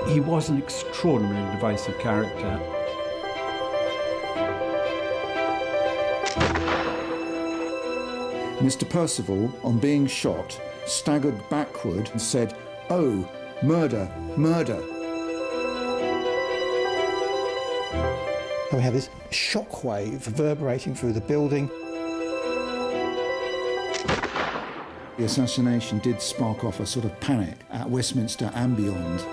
He was an extraordinarily divisive character. Mr Perceval, on being shot, staggered backward and said, "Oh, murder, murder." We have this shockwave reverberating through the building. The assassination did spark off a sort of panic at Westminster and beyond.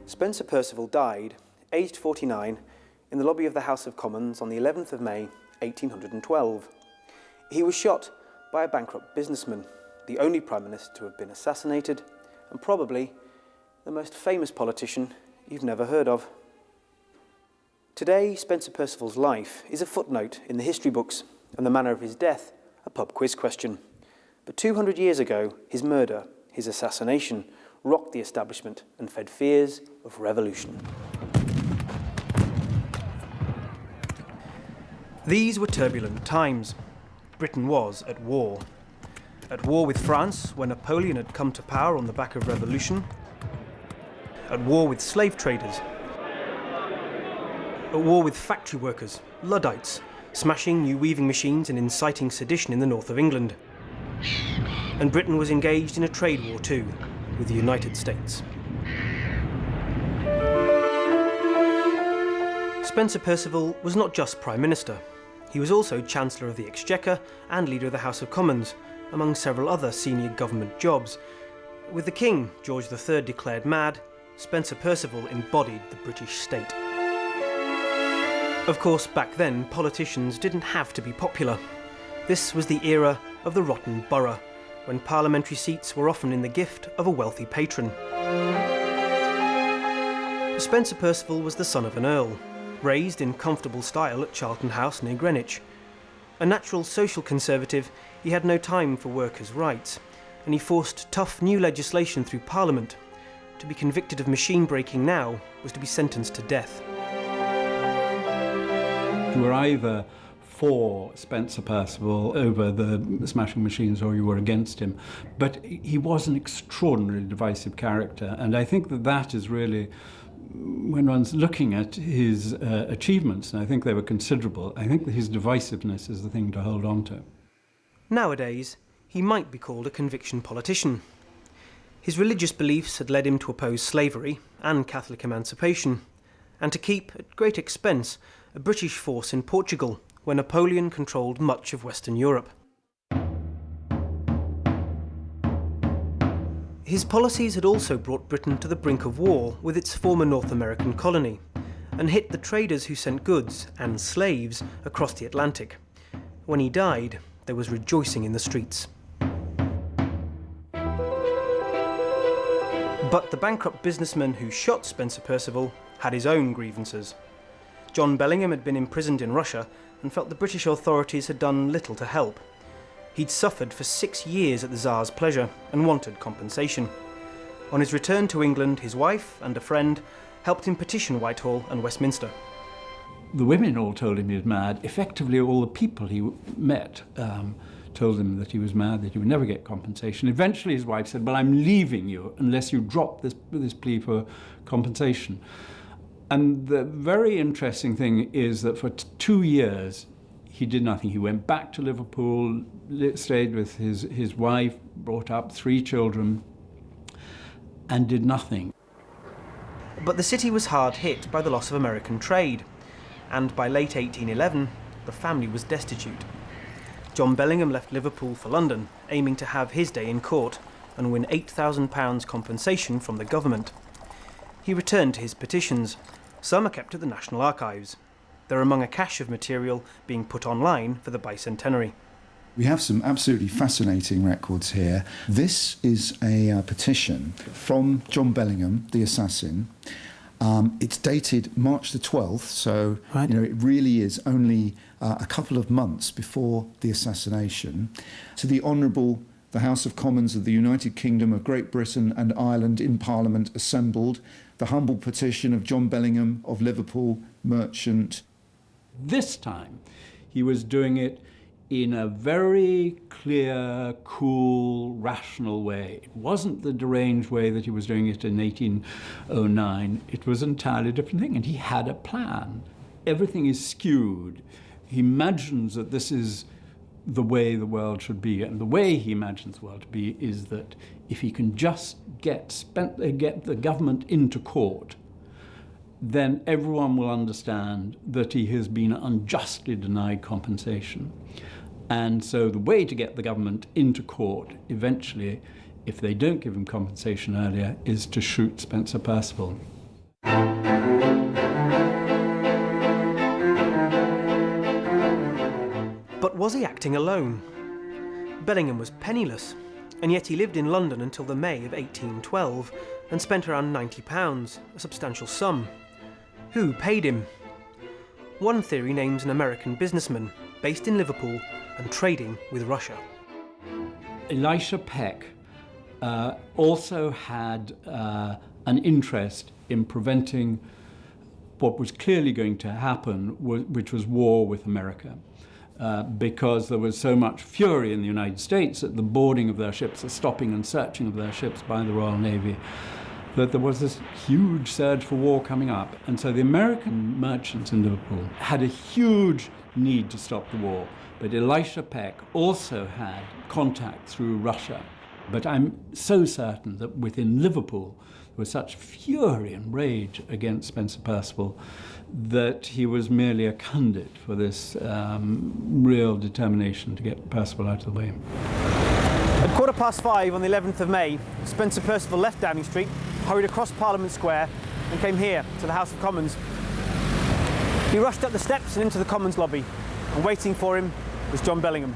Spencer Perceval died, aged 49, in the lobby of the House of Commons on the 11th of May, 1812. He was shot by a bankrupt businessman, the only Prime Minister to have been assassinated, and probably the most famous politician you've never heard of. Today, Spencer Perceval's life is a footnote in the history books, and the manner of his death a pub quiz question. But 200 years ago, his murder, his assassination, rocked the establishment and fed fears of revolution. These were turbulent times. Britain was at war. At war with France, where Napoleon had come to power on the back of revolution. At war with slave traders. At war with factory workers, Luddites, smashing new weaving machines and inciting sedition in the north of England. And Britain was engaged in a trade war too, with the United States. Spencer Perceval was not just Prime Minister. He was also Chancellor of the Exchequer and Leader of the House of Commons, among several other senior government jobs. With the King, George III, declared mad, Spencer Perceval embodied the British state. Of course, back then, politicians didn't have to be popular. This was the era of the rotten borough, when parliamentary seats were often in the gift of a wealthy patron. Spencer Perceval was the son of an earl, raised in comfortable style at Charlton House near Greenwich. A natural social conservative, he had no time for workers' rights, and he forced tough new legislation through Parliament. To be convicted of machine breaking now was to be sentenced to death. You were either for Spencer Perceval over the smashing machines, or you were against him. But he was an extraordinarily divisive character, and I think that that is really, when one's looking at his achievements, and I think they were considerable, I think that his divisiveness is the thing to hold on to. Nowadays, he might be called a conviction politician. His religious beliefs had led him to oppose slavery and Catholic emancipation, and to keep, at great expense, a British force in Portugal, where Napoleon controlled much of Western Europe. His policies had also brought Britain to the brink of war with its former North American colony, and hit the traders who sent goods and slaves across the Atlantic. When he died, there was rejoicing in the streets. But the bankrupt businessman who shot Spencer Perceval had his own grievances. John Bellingham had been imprisoned in Russia and felt the British authorities had done little to help. He'd suffered for 6 years at the Tsar's pleasure and wanted compensation. On his return to England, his wife and a friend helped him petition Whitehall and Westminster. The women all told him he was mad. Effectively, all the people he met told him that he was mad, that he would never get compensation. Eventually, his wife said, "Well, I'm leaving you unless you drop this plea for compensation." And the very interesting thing is that for 2 years, he did nothing. He went back to Liverpool, stayed with his wife, brought up 3 children, and did nothing. But the city was hard hit by the loss of American trade, and by late 1811, the family was destitute. John Bellingham left Liverpool for London, aiming to have his day in court and win £8,000 compensation from the government. He returned to his petitions. Some are kept at the National Archives. They're among a cache of material being put online for the bicentenary. We have some absolutely fascinating records here. This is a petition from John Bellingham, the assassin. It's dated March the 12th, so right. It really is only a couple of months before the assassination. To the Honourable The House of Commons of the United Kingdom of Great Britain and Ireland in Parliament assembled. The humble petition of John Bellingham of Liverpool, merchant. This time, he was doing it in a very clear, cool, rational way. It wasn't the deranged way that he was doing it in 1809. It was an entirely different thing, and he had a plan. Everything is skewed. He imagines that this is the way the world should be, and the way he imagines the world to be is that if he can just get the government into court, then everyone will understand that he has been unjustly denied compensation. And so the way to get the government into court eventually, if they don't give him compensation earlier, is to shoot Spencer Perceval. But was he acting alone? Bellingham was penniless, and yet he lived in London until the May of 1812 and spent around £90, a substantial sum. Who paid him? One theory names an American businessman based in Liverpool and trading with Russia. Elisha Peck also had an interest in preventing what was clearly going to happen, which was war with America. Because there was so much fury in the United States at the boarding of their ships, the stopping and searching of their ships by the Royal Navy, that there was this huge surge for war coming up. And so the American merchants in Liverpool had a huge need to stop the war. But Elisha Peck also had contact through Russia. But I'm so certain that within Liverpool there was such fury and rage against Spencer Perceval that he was merely a conduit for this real determination to get Perceval out of the way. At 5:15 on the 11th of May, Spencer Perceval left Downing Street, hurried across Parliament Square and came here to the House of Commons. He rushed up the steps and into the Commons lobby, and waiting for him was John Bellingham.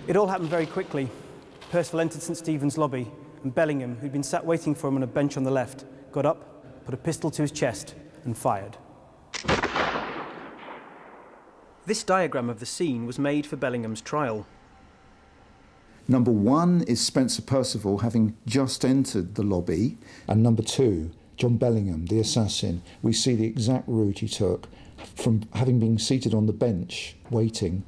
It all happened very quickly. Perceval entered St Stephen's lobby, and Bellingham, who'd been sat waiting for him on a bench on the left, got up, put a pistol to his chest, and fired. This diagram of the scene was made for Bellingham's trial. Number 1 is Spencer Perceval having just entered the lobby. And number 2, John Bellingham, the assassin. We see the exact route he took from having been seated on the bench waiting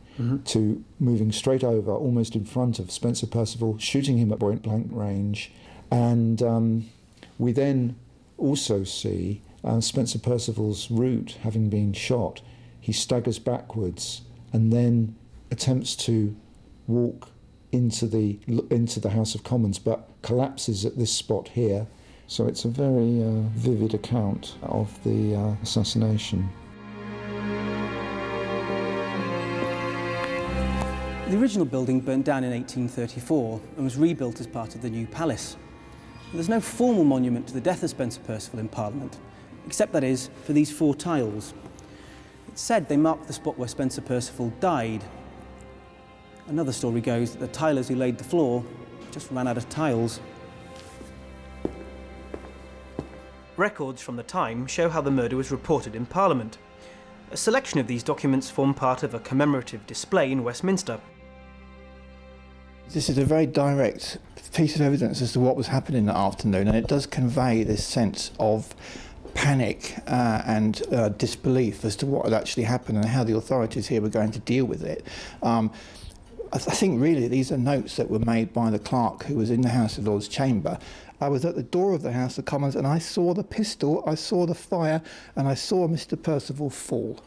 to moving straight over, almost in front of Spencer Perceval, shooting him at point blank range. And we then also see Spencer Perceval's route having been shot. He staggers backwards and then attempts to walk into the House of Commons, but collapses at this spot here. So it's a very vivid account of the assassination. The original building burnt down in 1834 and was rebuilt as part of the new palace. There's no formal monument to the death of Spencer Perceval in Parliament, except that is for these 4 tiles. It's said they mark the spot where Spencer Perceval died. Another story goes that the tilers who laid the floor just ran out of tiles. Records from the time show how the murder was reported in Parliament. A selection of these documents form part of a commemorative display in Westminster. This is a very direct piece of evidence as to what was happening that afternoon, and it does convey this sense of panic and disbelief as to what had actually happened and how the authorities here were going to deal with it. I think really these are notes that were made by the clerk who was in the House of Lords chamber. I was at the door of the House of Commons and I saw the pistol, I saw the fire, and I saw Mr Perceval fall.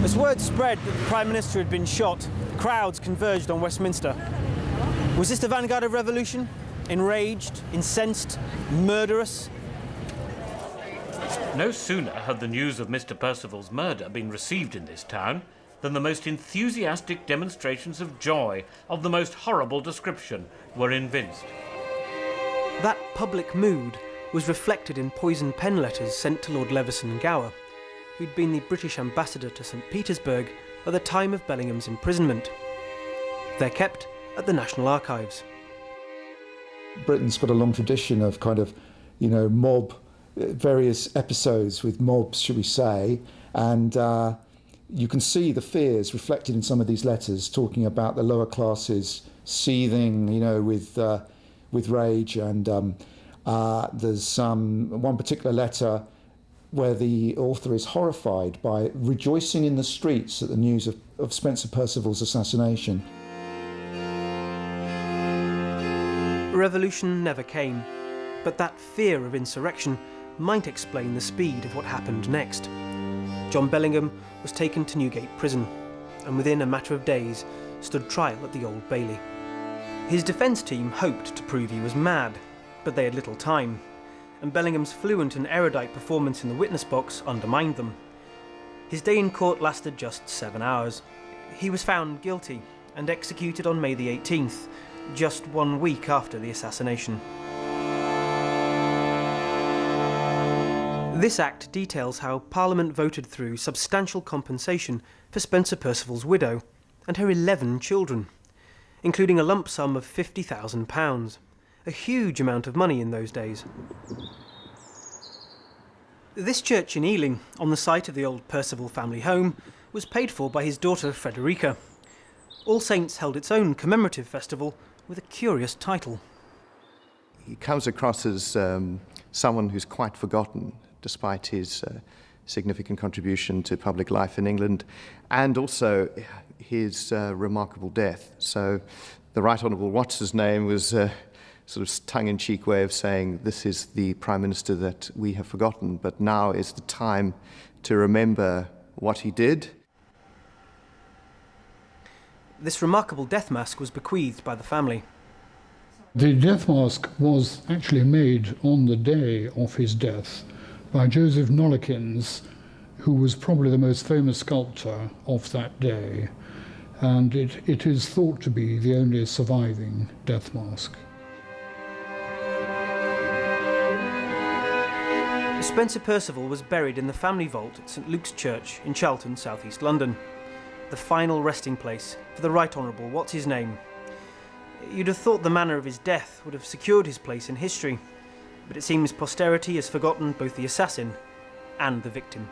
As word spread that the Prime Minister had been shot, crowds converged on Westminster. Was this the vanguard of revolution? Enraged, incensed, murderous? No sooner had the news of Mr Perceval's murder been received in this town than the most enthusiastic demonstrations of joy of the most horrible description were evinced. That public mood was reflected in poisoned pen letters sent to Lord Leveson Gower, who'd been the British ambassador to St Petersburg at the time of Bellingham's imprisonment. They're kept at the National Archives. Britain's got a long tradition of kind of, mob, various episodes with mobs, should we say, and you can see the fears reflected in some of these letters, talking about the lower classes seething, with rage. And there's one particular letter where the author is horrified by rejoicing in the streets at the news of Spencer Perceval's assassination. Revolution never came, but that fear of insurrection might explain the speed of what happened next. John Bellingham was taken to Newgate Prison, and within a matter of days stood trial at the Old Bailey. His defence team hoped to prove he was mad, but they had little time, and Bellingham's fluent and erudite performance in the witness box undermined them. His day in court lasted just 7 hours. He was found guilty and executed on May the 18th, just 1 week after the assassination. This act details how Parliament voted through substantial compensation for Spencer Perceval's widow and her 11 children, including a lump sum of £50,000, a huge amount of money in those days. This church in Ealing, on the site of the old Perceval family home, was paid for by his daughter Frederica. All Saints held its own commemorative festival with a curious title. He comes across as someone who's quite forgotten, despite his significant contribution to public life in England, and also his remarkable death. So the Right Honourable Watts's name was a sort of tongue-in-cheek way of saying this is the Prime Minister that we have forgotten, but now is the time to remember what he did. This remarkable death mask was bequeathed by the family. The death mask was actually made on the day of his death by Joseph Nollekins, who was probably the most famous sculptor of that day, and it is thought to be the only surviving death mask. Spencer Perceval was buried in the family vault at St Luke's Church in Charlton, South East London, the final resting place for the Right Honourable What's-His-Name. You'd have thought the manner of his death would have secured his place in history, but it seems posterity has forgotten both the assassin and the victim.